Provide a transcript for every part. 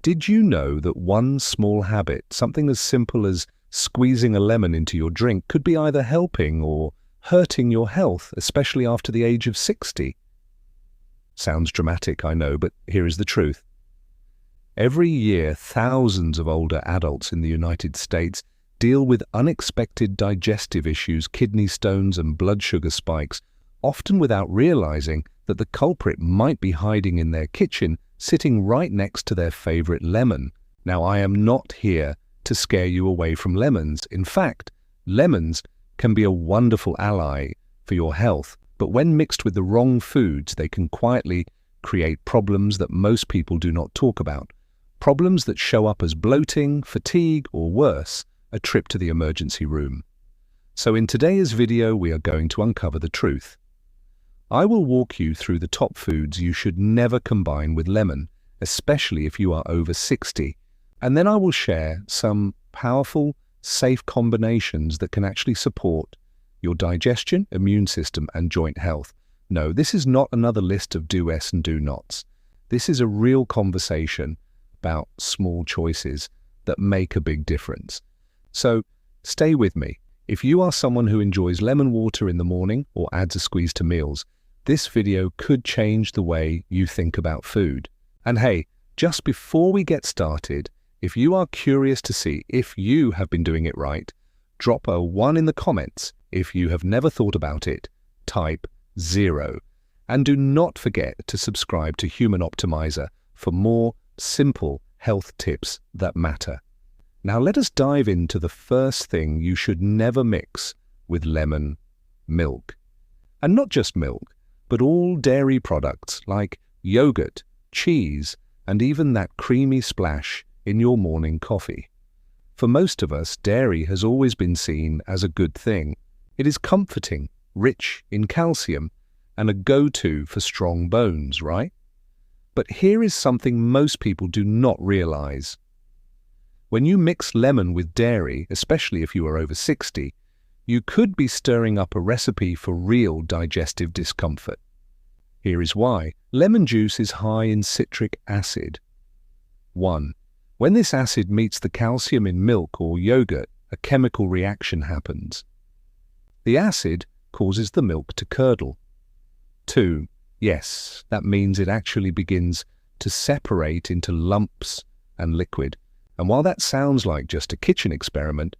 Did you know that one small habit, something as simple as squeezing a lemon into your drink, could be either helping or hurting your health, especially after the age of 60? Sounds dramatic, I know, but here is the truth. Every year, thousands of older adults in the United States deal with unexpected digestive issues, kidney stones and blood sugar spikes, often without realizing that the culprit might be hiding in their kitchen, sitting right next to their favorite lemon. Now, I am not here to scare you away from lemons. In fact, lemons can be a wonderful ally for your health, but when mixed with the wrong foods, they can quietly create problems that most people do not talk about. Problems that show up as bloating, fatigue, or worse, a trip to the emergency room. So in today's video, we are going to uncover the truth. I will walk you through the top foods you should never combine with lemon, especially if you are over 60. And then I will share some powerful, safe combinations that can actually support your digestion, immune system, and joint health. No, this is not another list of do-s and do-nots. This is a real conversation about small choices that make a big difference. So stay with me. If you are someone who enjoys lemon water in the morning or adds a squeeze to meals, this video could change the way you think about food. And hey, just before we get started, if you are curious to see if you have been doing it right, drop a 1 in the comments. If you have never thought about it, type 0. And do not forget to subscribe to Human Optimizer for more simple health tips that matter. Now let us dive into the first thing you should never mix with lemon: milk. And not just milk, but all dairy products like yogurt, cheese, and even that creamy splash in your morning coffee. For most of us, dairy has always been seen as a good thing. It is comforting, rich in calcium, and a go-to for strong bones, right? But here is something most people do not realize. When you mix lemon with dairy, especially if you are over 60, you could be stirring up a recipe for real digestive discomfort. Here is why. Lemon juice is high in citric acid. 1. When this acid meets the calcium in milk or yogurt, a chemical reaction happens. The acid causes the milk to curdle. 2. Yes, that means it actually begins to separate into lumps and liquid. And while that sounds like just a kitchen experiment,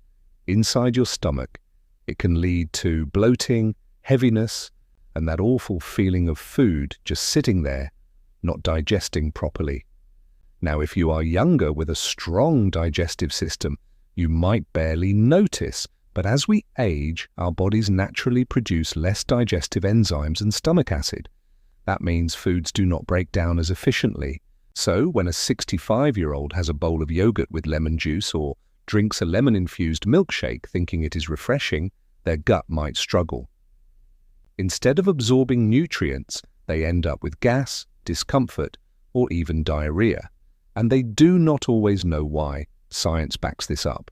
inside your stomach, it can lead to bloating, heaviness, and that awful feeling of food just sitting there, not digesting properly. Now, if you are younger with a strong digestive system, you might barely notice, but as we age, our bodies naturally produce less digestive enzymes and stomach acid. That means foods do not break down as efficiently. So, when a 65-year-old has a bowl of yogurt with lemon juice or drinks a lemon-infused milkshake thinking it is refreshing, their gut might struggle. Instead of absorbing nutrients, they end up with gas, discomfort, or even diarrhea. And they do not always know why. Science backs this up.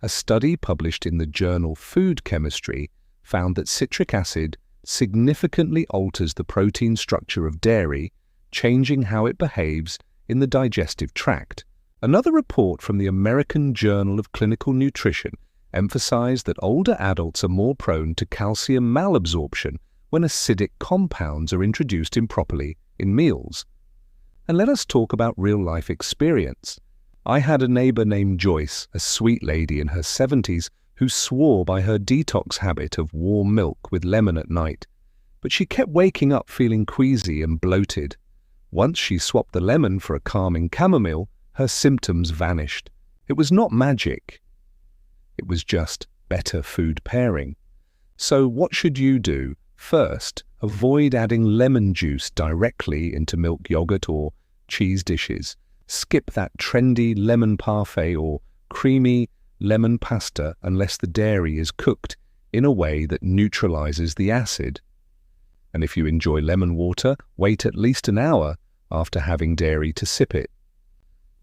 A study published in the journal Food Chemistry found that citric acid significantly alters the protein structure of dairy, changing how it behaves in the digestive tract. Another report from the American Journal of Clinical Nutrition emphasized that older adults are more prone to calcium malabsorption when acidic compounds are introduced improperly in meals. And let us talk about real-life experience. I had a neighbor named Joyce, a sweet lady in her 70s, who swore by her detox habit of warm milk with lemon at night. But she kept waking up feeling queasy and bloated. Once she swapped the lemon for a calming chamomile, her symptoms vanished. It was not magic. It was just better food pairing. So what should you do? First, avoid adding lemon juice directly into milk yogurt or cheese dishes. Skip that trendy lemon parfait or creamy lemon pasta unless the dairy is cooked in a way that neutralizes the acid. And if you enjoy lemon water, wait at least an hour after having dairy to sip it.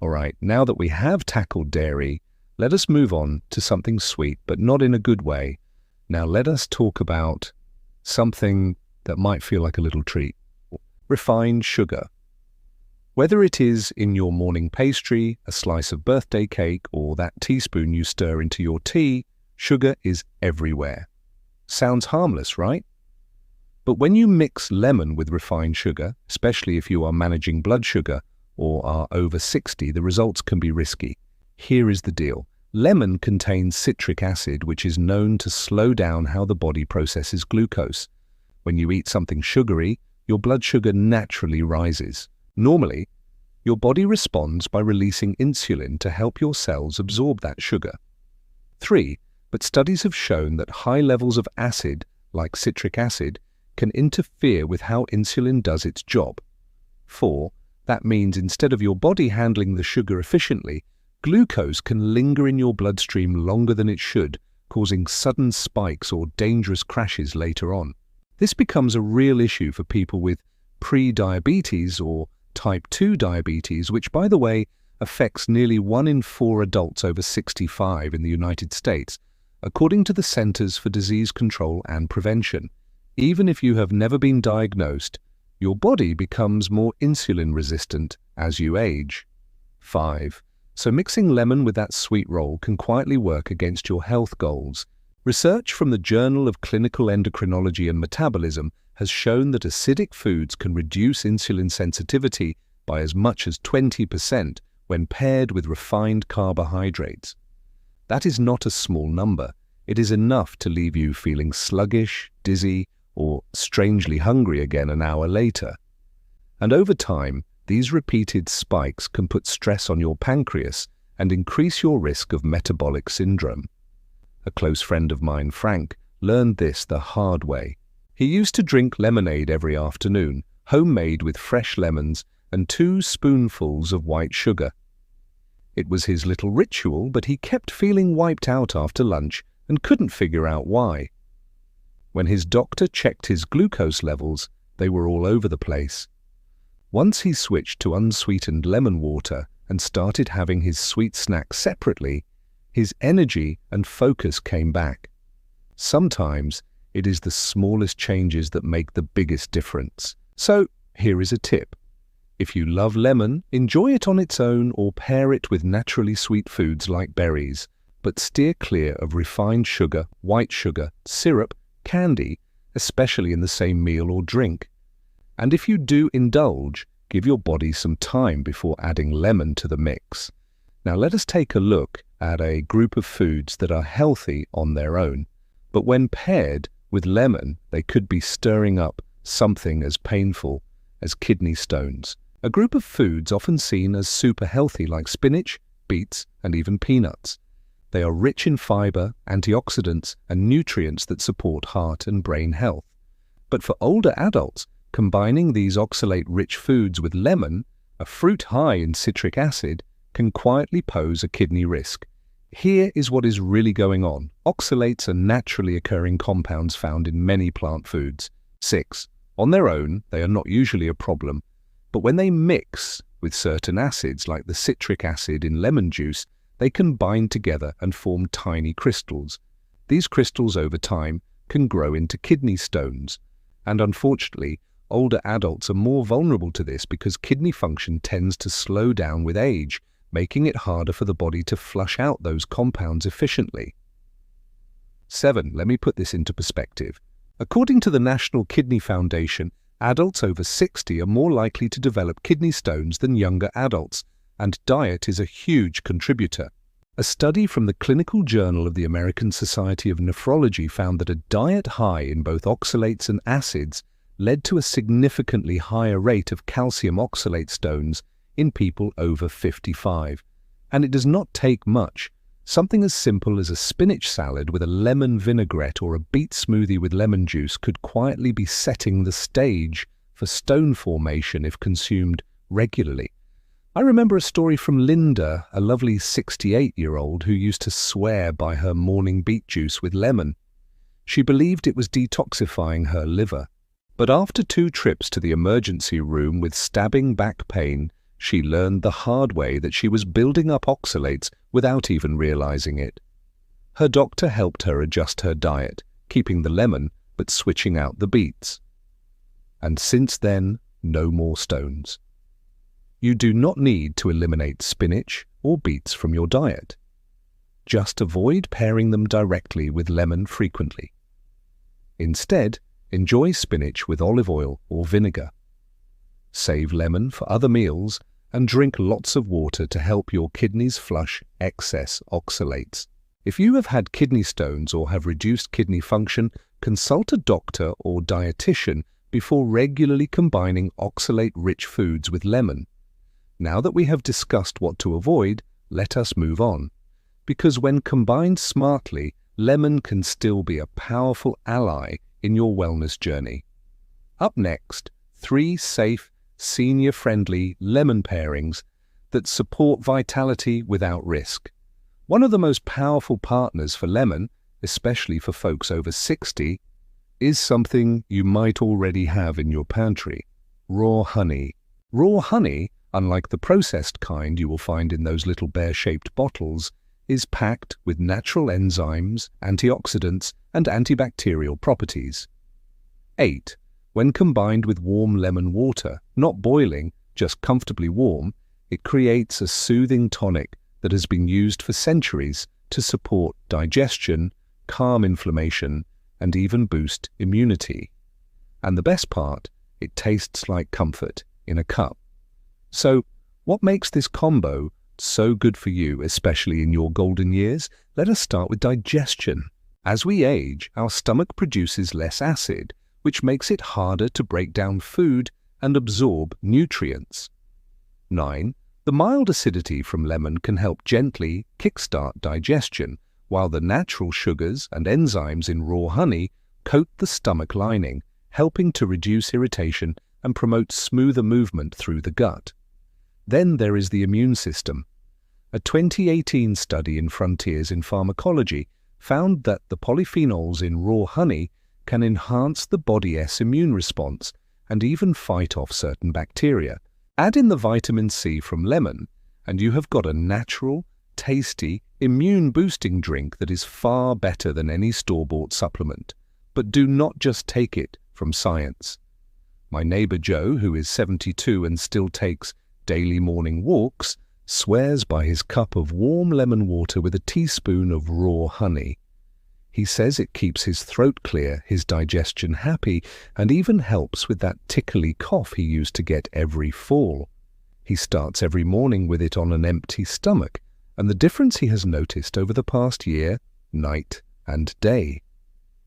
All right, now that we have tackled dairy, let us move on to something sweet, but not in a good way. Now let us talk about something that might feel like a little treat. Refined sugar. Whether it is in your morning pastry, a slice of birthday cake, or that teaspoon you stir into your tea, sugar is everywhere. Sounds harmless, right? But when you mix lemon with refined sugar, especially if you are managing blood sugar or are over 60, the results can be risky. Here is the deal. Lemon contains citric acid, which is known to slow down how the body processes glucose. When you eat something sugary, your blood sugar naturally rises. Normally, your body responds by releasing insulin to help your cells absorb that sugar. 3. But studies have shown that high levels of acid, like citric acid, can interfere with how insulin does its job. 4. That means instead of your body handling the sugar efficiently, glucose can linger in your bloodstream longer than it should, causing sudden spikes or dangerous crashes later on. This becomes a real issue for people with pre-diabetes or type 2 diabetes, which, by the way, affects nearly 1 in 4 adults over 65 in the United States, according to the Centers for Disease Control and Prevention. Even if you have never been diagnosed, your body becomes more insulin resistant as you age. 5. So mixing lemon with that sweet roll can quietly work against your health goals. Research from the Journal of Clinical Endocrinology and Metabolism has shown that acidic foods can reduce insulin sensitivity by as much as 20% when paired with refined carbohydrates. That is not a small number. It is enough to leave you feeling sluggish, dizzy, or strangely hungry again an hour later. And over time, these repeated spikes can put stress on your pancreas and increase your risk of metabolic syndrome. A close friend of mine, Frank, learned this the hard way. He used to drink lemonade every afternoon, homemade with fresh lemons and 2 spoonfuls of white sugar. It was his little ritual, but he kept feeling wiped out after lunch and couldn't figure out why. When his doctor checked his glucose levels, they were all over the place. Once he switched to unsweetened lemon water and started having his sweet snacks separately, his energy and focus came back. Sometimes it is the smallest changes that make the biggest difference. So here is a tip. If you love lemon, enjoy it on its own or pair it with naturally sweet foods like berries, but steer clear of refined sugar, white sugar, syrup, candy, especially in the same meal or drink. And if you do indulge, give your body some time before adding lemon to the mix. Now let us take a look at a group of foods that are healthy on their own, but when paired with lemon, they could be stirring up something as painful as kidney stones. A group of foods often seen as super healthy like spinach, beets, and even peanuts. They are rich in fiber, antioxidants, and nutrients that support heart and brain health. But for older adults, combining these oxalate-rich foods with lemon, a fruit high in citric acid, can quietly pose a kidney risk. Here is what is really going on. Oxalates are naturally occurring compounds found in many plant foods. 6. On their own, they are not usually a problem, but when they mix with certain acids like the citric acid in lemon juice, they can bind together and form tiny crystals. These crystals over time can grow into kidney stones, and unfortunately, older adults are more vulnerable to this because kidney function tends to slow down with age, making it harder for the body to flush out those compounds efficiently. 7. Let me put this into perspective. According to the National Kidney Foundation, adults over 60 are more likely to develop kidney stones than younger adults, and diet is a huge contributor. A study from the Clinical Journal of the American Society of Nephrology found that a diet high in both oxalates and acids led to a significantly higher rate of calcium oxalate stones in people over 55. And it does not take much. Something as simple as a spinach salad with a lemon vinaigrette or a beet smoothie with lemon juice could quietly be setting the stage for stone formation if consumed regularly. I remember a story from Linda, a lovely 68-year-old who used to swear by her morning beet juice with lemon. She believed it was detoxifying her liver. But after 2 trips to the emergency room with stabbing back pain, she learned the hard way that she was building up oxalates without even realizing it. Her doctor helped her adjust her diet, keeping the lemon but switching out the beets. And since then, no more stones. You do not need to eliminate spinach or beets from your diet. Just avoid pairing them directly with lemon frequently. Instead, enjoy spinach with olive oil or vinegar. Save lemon for other meals and drink lots of water to help your kidneys flush excess oxalates. If you have had kidney stones or have reduced kidney function, consult a doctor or dietitian before regularly combining oxalate-rich foods with lemon. Now that we have discussed what to avoid, let us move on. Because when combined smartly, lemon can still be a powerful ally in your wellness journey. Up next, 3 safe, senior-friendly lemon pairings that support vitality without risk. One of the most powerful partners for lemon, especially for folks over 60, is something you might already have in your pantry: raw honey. Raw honey, unlike the processed kind you will find in those little bear-shaped bottles, is packed with natural enzymes, antioxidants, and antibacterial properties. 8. When combined with warm lemon water, not boiling, just comfortably warm, it creates a soothing tonic that has been used for centuries to support digestion, calm inflammation, and even boost immunity. And the best part, it tastes like comfort in a cup. So, what makes this combo so good for you, especially in your golden years? Let us start with digestion. As we age, our stomach produces less acid, which makes it harder to break down food and absorb nutrients. 9. The mild acidity from lemon can help gently kickstart digestion, while the natural sugars and enzymes in raw honey coat the stomach lining, helping to reduce irritation and promote smoother movement through the gut. Then there is the immune system. A 2018 study in Frontiers in Pharmacology found that the polyphenols in raw honey can enhance the body's immune response and even fight off certain bacteria. Add in the vitamin C from lemon, and you have got a natural, tasty, immune-boosting drink that is far better than any store-bought supplement. But do not just take it from science. My neighbor Joe, who is 72 and still takes daily morning walks, swears by his cup of warm lemon water with a teaspoon of raw honey. He says it keeps his throat clear, his digestion happy, and even helps with that tickly cough he used to get every fall. He starts every morning with it on an empty stomach, and the difference he has noticed over the past year, night and day.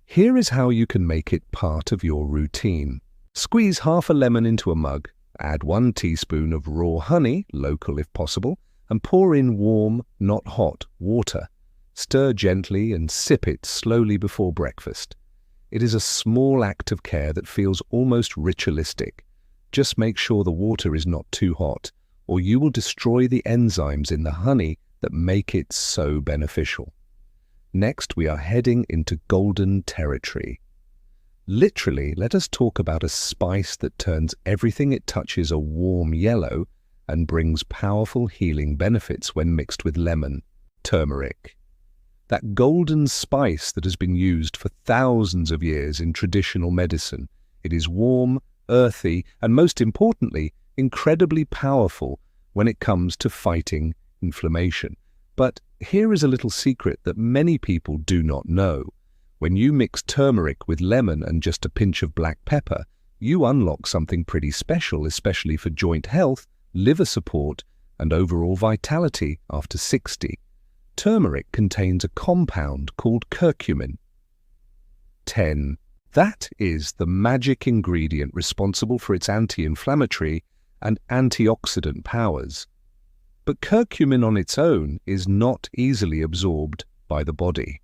Here is how you can make it part of your routine. Squeeze half a lemon into a mug, add 1 teaspoon of raw honey, local if possible, and pour in warm, not hot, water. Stir gently and sip it slowly before breakfast. It is a small act of care that feels almost ritualistic. Just make sure the water is not too hot, or you will destroy the enzymes in the honey that make it so beneficial. Next, we are heading into golden territory. Literally, let us talk about a spice that turns everything it touches a warm yellow and brings powerful healing benefits when mixed with lemon: turmeric. That golden spice that has been used for thousands of years in traditional medicine. It is warm, earthy, and most importantly, incredibly powerful when it comes to fighting inflammation. But here is a little secret that many people do not know. When you mix turmeric with lemon and just a pinch of black pepper, you unlock something pretty special, especially for joint health, liver support, and overall vitality after 60. Turmeric contains a compound called curcumin. 10. That is the magic ingredient responsible for its anti-inflammatory and antioxidant powers. But curcumin on its own is not easily absorbed by the body.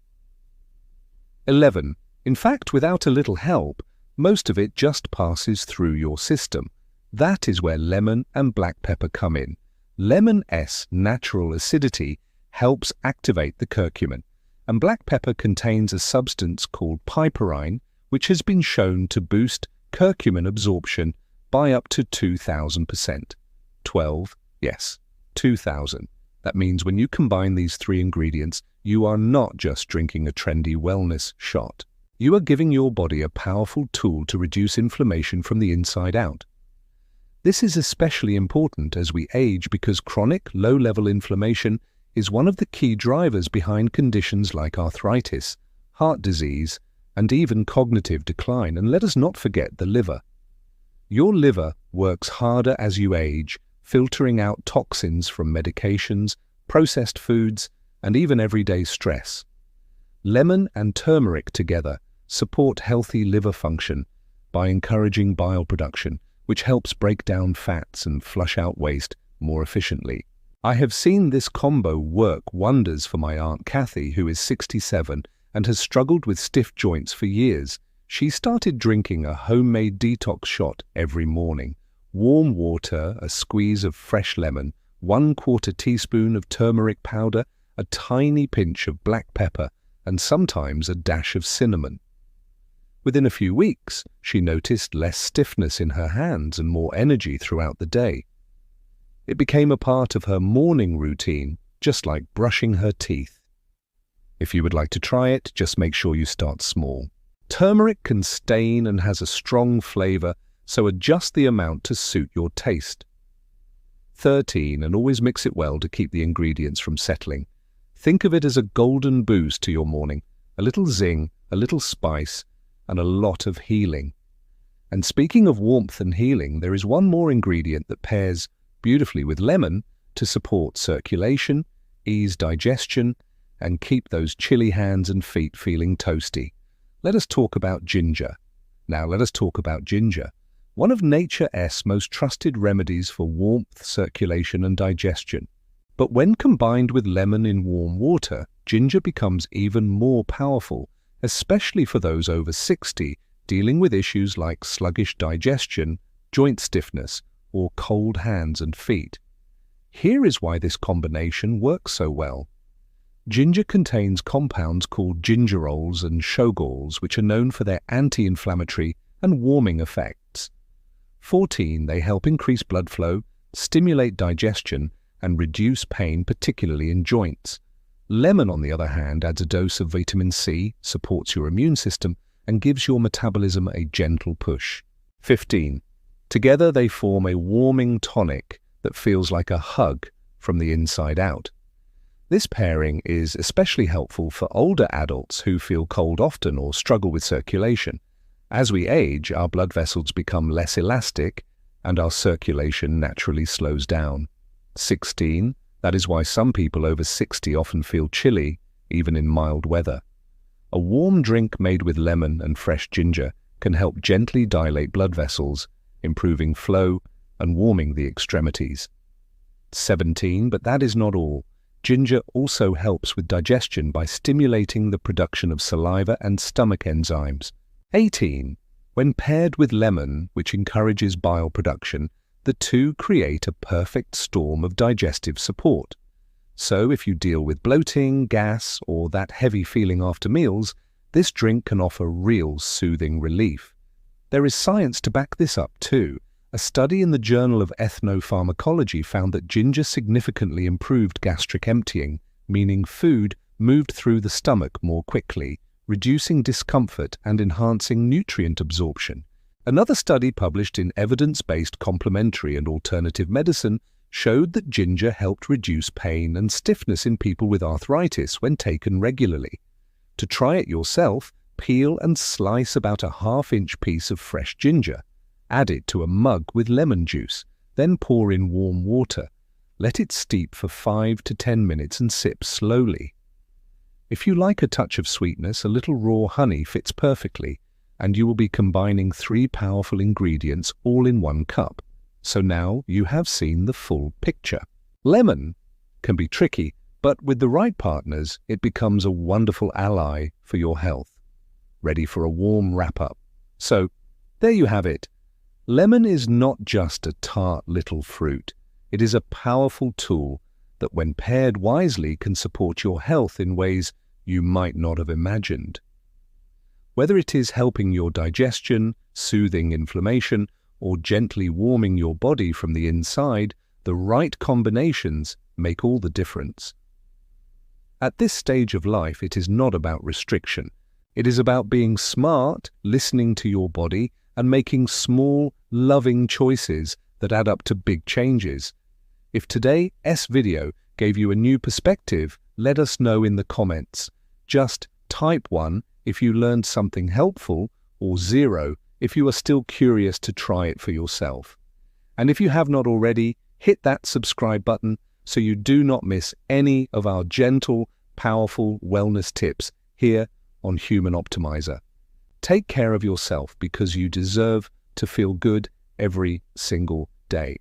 11. In fact, without a little help, most of it just passes through your system. That is where lemon and black pepper come in. Lemon's natural acidity helps activate the curcumin, and black pepper contains a substance called piperine, which has been shown to boost curcumin absorption by up to 2,000%. 12, yes, 2,000. That means when you combine these 3 ingredients, you are not just drinking a trendy wellness shot. You are giving your body a powerful tool to reduce inflammation from the inside out. This is especially important as we age because chronic, low-level inflammation is one of the key drivers behind conditions like arthritis, heart disease, and even cognitive decline. And let us not forget the liver. Your liver works harder as you age, filtering out toxins from medications, processed foods, and even everyday stress. Lemon and turmeric together support healthy liver function by encouraging bile production, which helps break down fats and flush out waste more efficiently. I have seen this combo work wonders for my Aunt Kathy, who is 67 and has struggled with stiff joints for years. She started drinking a homemade detox shot every morning. Warm water, a squeeze of fresh lemon, 1/4 teaspoon of turmeric powder, a tiny pinch of black pepper, and sometimes a dash of cinnamon. Within a few weeks, she noticed less stiffness in her hands and more energy throughout the day. It became a part of her morning routine, just like brushing her teeth. If you would like to try it, just make sure you start small. Turmeric can stain and has a strong flavor, so adjust the amount to suit your taste. 13, and always mix it well to keep the ingredients from settling. Think of it as a golden boost to your morning, a little zing, a little spice, and a lot of healing. And speaking of warmth and healing, there is one more ingredient that pairs beautifully with lemon to support circulation, ease digestion, and keep those chilly hands and feet feeling toasty. Let us talk about ginger. Now let us talk about ginger, one of nature's most trusted remedies for warmth, circulation, and digestion. But when combined with lemon in warm water, ginger becomes even more powerful, especially for those over 60 dealing with issues like sluggish digestion, joint stiffness, or cold hands and feet. Here is why this combination works so well. Ginger contains compounds called gingerols and shogols, which are known for their anti-inflammatory and warming effects. 14, they help increase blood flow, stimulate digestion, and reduce pain, particularly in joints. Lemon, on the other hand, adds a dose of vitamin C, supports your immune system, and gives your metabolism a gentle push. 15. Together they form a warming tonic that feels like a hug from the inside out. This pairing is especially helpful for older adults who feel cold often or struggle with circulation. As we age, our blood vessels become less elastic and our circulation naturally slows down. 16. That is why some people over 60 often feel chilly, even in mild weather. A warm drink made with lemon and fresh ginger can help gently dilate blood vessels, improving flow and warming the extremities. 17. But that is not all. Ginger also helps with digestion by stimulating the production of saliva and stomach enzymes. 18. When paired with lemon, which encourages bile production, the two create a perfect storm of digestive support. So if you deal with bloating, gas, or that heavy feeling after meals, this drink can offer real soothing relief. There is science to back this up too. A study in the Journal of Ethnopharmacology found that ginger significantly improved gastric emptying, meaning food moved through the stomach more quickly, reducing discomfort and enhancing nutrient absorption. Another study published in Evidence-Based Complementary and Alternative Medicine showed that ginger helped reduce pain and stiffness in people with arthritis when taken regularly. To try it yourself, peel and slice about a half-inch piece of fresh ginger. Add it to a mug with lemon juice, then pour in warm water. Let it steep for 5 to 10 minutes and sip slowly. If you like a touch of sweetness, a little raw honey fits perfectly, and you will be combining 3 powerful ingredients all in one cup. So now you have seen the full picture. Lemon can be tricky, but with the right partners, it becomes a wonderful ally for your health. Ready for a warm wrap-up. So, there you have it. Lemon is not just a tart little fruit. It is a powerful tool that, when paired wisely, can support your health in ways you might not have imagined. Whether it is helping your digestion, soothing inflammation, or gently warming your body from the inside, the right combinations make all the difference. At this stage of life, it is not about restriction. It is about being smart, listening to your body, and making small, loving choices that add up to big changes. If today's video gave you a new perspective, let us know in the comments. Just type 1 if you learned something helpful, or 0 if you are still curious to try it for yourself. And if you have not already, hit that subscribe button so you do not miss any of our gentle, powerful wellness tips here on Human Optimizer. Take care of yourself because you deserve to feel good every single day.